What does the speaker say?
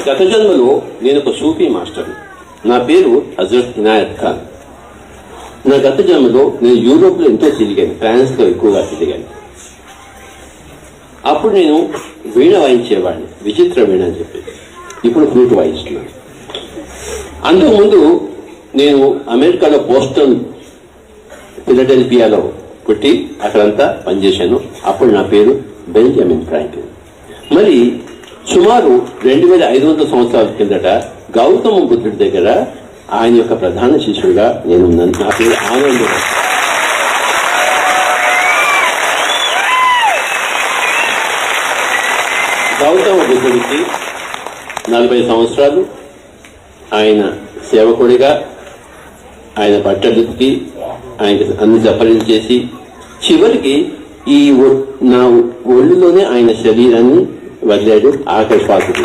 గత జన్మలో నేను ఒక సూఫీ మాస్టర్. నా పేరు హజరత్ ఇనాయత్ ఖాన్. నా గత జన్మలో నేను యూరోప్లో ఎంతో తిరిగాను, ఫ్రాన్స్లో ఎక్కువగా తిరిగాను. అప్పుడు నేను వీణ వాయించేవాడిని, విచిత్ర వీణ అని చెప్పి. ఇప్పుడు ఫ్లూట్ వాయిస్తున్నాను. అంతకుముందు నేను అమెరికాలో బోస్టన్, ఫిలడెల్ఫియాలో పుట్టి అక్కడంతా పనిచేశాను. అప్పుడు నా పేరు బెంజమిన్ ఫ్రాంక్లిన్. మరి సుమారు 2500 సంవత్సరాల కిందట గౌతమ బుద్ధుడి దగ్గర ఆయన యొక్క ప్రధాన శిష్యుడిగా నేను ఉన్నాను. నా పేరు ఆనందం. గౌతమ బుద్ధుడికి 40 సంవత్సరాలు ఆయన సేవకుడిగా, ఆయన బట్టలుకి ఆయనకి అన్ని జపరీలు చేసి చివరికి ఈ నా ఒళ్ళులోనే ఆయన శరీరాన్ని వదిలాడు ఆఖరి పాత్ర.